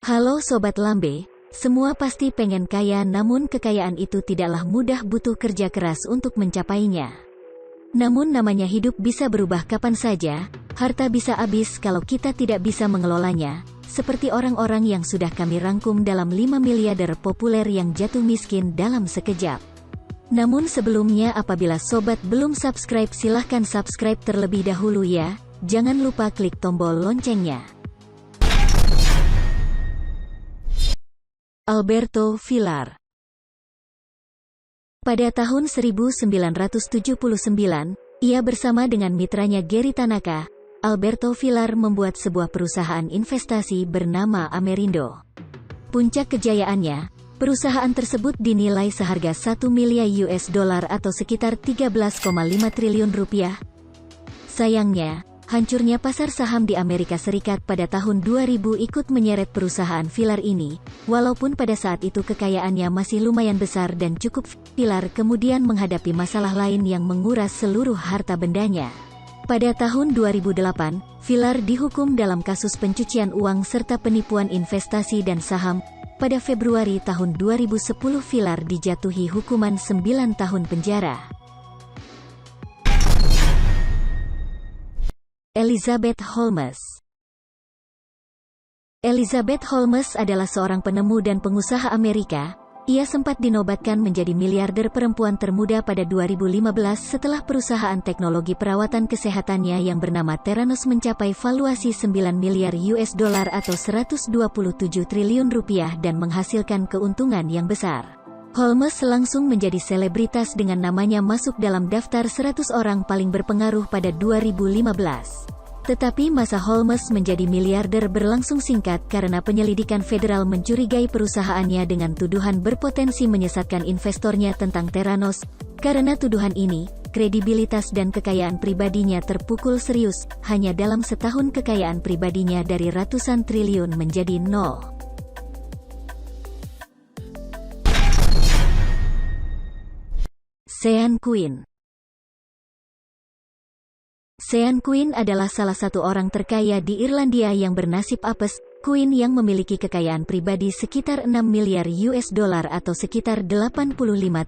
Halo Sobat Lambe, semua pasti pengen kaya namun kekayaan itu tidaklah mudah, butuh kerja keras untuk mencapainya. Namun namanya hidup bisa berubah kapan saja, harta bisa habis kalau kita tidak bisa mengelolanya, seperti orang-orang yang sudah kami rangkum dalam 5 miliarder populer yang jatuh miskin dalam sekejap. Namun sebelumnya apabila Sobat belum subscribe silahkan subscribe terlebih dahulu ya, jangan lupa klik tombol loncengnya. Alberto Villar. Pada tahun 1979, ia bersama dengan mitranya Gary Tanaka, Alberto Villar membuat sebuah perusahaan investasi bernama Amerindo. Puncak kejayaannya, perusahaan tersebut dinilai seharga 1 miliar US dollar atau sekitar 13,5 triliun rupiah. Sayangnya, hancurnya pasar saham di Amerika Serikat pada tahun 2000 ikut menyeret perusahaan Villar ini, walaupun pada saat itu kekayaannya masih lumayan besar dan cukup. Villar kemudian menghadapi masalah lain yang menguras seluruh harta bendanya. Pada tahun 2008, Villar dihukum dalam kasus pencucian uang serta penipuan investasi dan saham. Pada Februari tahun 2010 Villar dijatuhi hukuman 9 tahun penjara. Elizabeth Holmes. Elizabeth Holmes adalah seorang penemu dan pengusaha Amerika. Ia sempat dinobatkan menjadi miliarder perempuan termuda pada 2015 setelah perusahaan teknologi perawatan kesehatannya yang bernama Theranos mencapai valuasi 9 miliar US dollar atau 127 triliun rupiah dan menghasilkan keuntungan yang besar. Holmes langsung menjadi selebritas dengan namanya masuk dalam daftar 100 orang paling berpengaruh pada 2015. Tetapi masa Holmes menjadi miliarder berlangsung singkat karena penyelidikan federal mencurigai perusahaannya dengan tuduhan berpotensi menyesatkan investornya tentang Theranos. Karena tuduhan ini, kredibilitas dan kekayaan pribadinya terpukul serius, hanya dalam setahun kekayaan pribadinya dari ratusan triliun menjadi nol. Sean Quinn. Sean Quinn adalah salah satu orang terkaya di Irlandia yang bernasib apes. Quinn yang memiliki kekayaan pribadi sekitar 6 miliar US dollar atau sekitar 85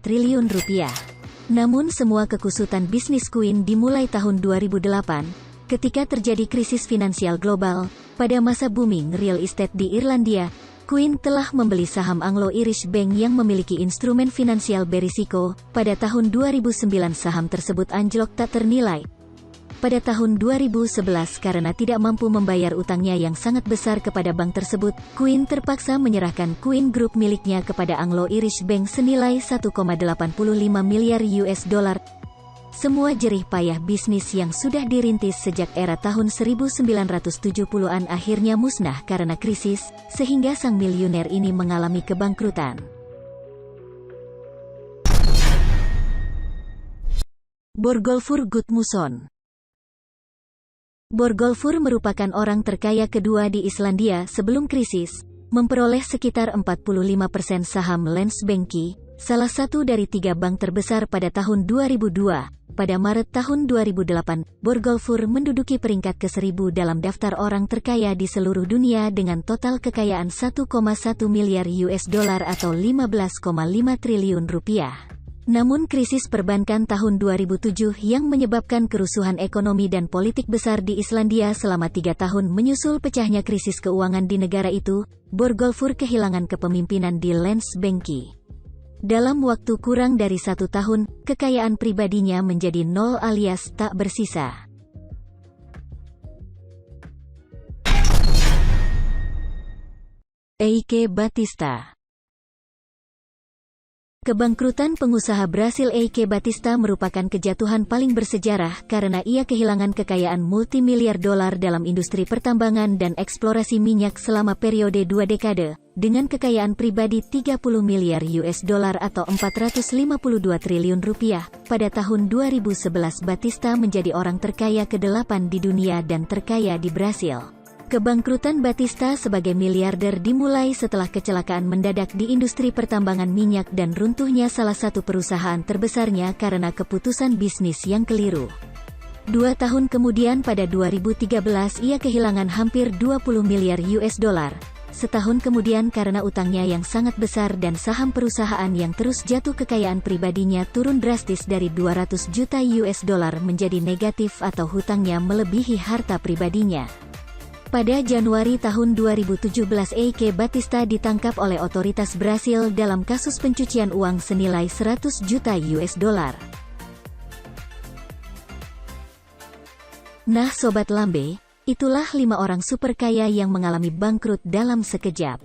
triliun rupiah. Namun semua kekusutan bisnis Quinn dimulai tahun 2008, ketika terjadi krisis finansial global. Pada masa booming real estate di Irlandia, Quinn telah membeli saham Anglo-Irish Bank yang memiliki instrumen finansial berisiko. Pada tahun 2009 saham tersebut anjlok tak ternilai. Pada tahun 2011 karena tidak mampu membayar utangnya yang sangat besar kepada bank tersebut, Quinn terpaksa menyerahkan Quinn Group miliknya kepada Anglo-Irish Bank senilai 1,85 miliar US dollar. Semua jerih payah bisnis yang sudah dirintis sejak era tahun 1970-an akhirnya musnah karena krisis, sehingga sang miliuner ini mengalami kebangkrutan. Borgolfur Gudmundsson. Borgolfur merupakan orang terkaya kedua di Islandia sebelum krisis, memperoleh sekitar 45% saham Landsbanki, salah satu dari 3 bank terbesar pada tahun 2002. Pada Maret tahun 2008, Borgolfur menduduki peringkat ke-1000 dalam daftar orang terkaya di seluruh dunia dengan total kekayaan 1,1 miliar US dollar atau 15,5 triliun rupiah. Namun krisis perbankan tahun 2007 yang menyebabkan kerusuhan ekonomi dan politik besar di Islandia selama 3 tahun menyusul pecahnya krisis keuangan di negara itu, Borgolfur kehilangan kepemimpinan di Landsbanki. Dalam waktu kurang dari 1 tahun, kekayaan pribadinya menjadi nol alias tak bersisa. Eike Batista. Kebangkrutan pengusaha Brasil Eike Batista merupakan kejatuhan paling bersejarah karena ia kehilangan kekayaan multimiliar dolar dalam industri pertambangan dan eksplorasi minyak selama periode 2 dekade, dengan kekayaan pribadi 30 miliar US dollar atau 452 triliun rupiah. Pada tahun 2011 Batista menjadi orang terkaya ke-8 di dunia dan terkaya di Brasil. Kebangkrutan Batista sebagai miliarder dimulai setelah kecelakaan mendadak di industri pertambangan minyak dan runtuhnya salah satu perusahaan terbesarnya karena keputusan bisnis yang keliru. 2 tahun kemudian pada 2013 ia kehilangan hampir 20 miliar US dollar, Setahun kemudian karena utangnya yang sangat besar dan saham perusahaan yang terus jatuh, kekayaan pribadinya turun drastis dari 200 juta US dollar menjadi negatif atau hutangnya melebihi harta pribadinya. Pada Januari tahun 2017, Eike Batista ditangkap oleh otoritas Brasil dalam kasus pencucian uang senilai 100 juta US dollar. Nah Sobat Lambe, itulah 5 orang super kaya yang mengalami bangkrut dalam sekejap.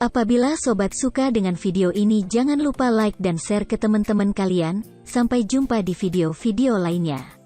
Apabila Sobat suka dengan video ini, jangan lupa like dan share ke teman-teman kalian. Sampai jumpa di video-video lainnya.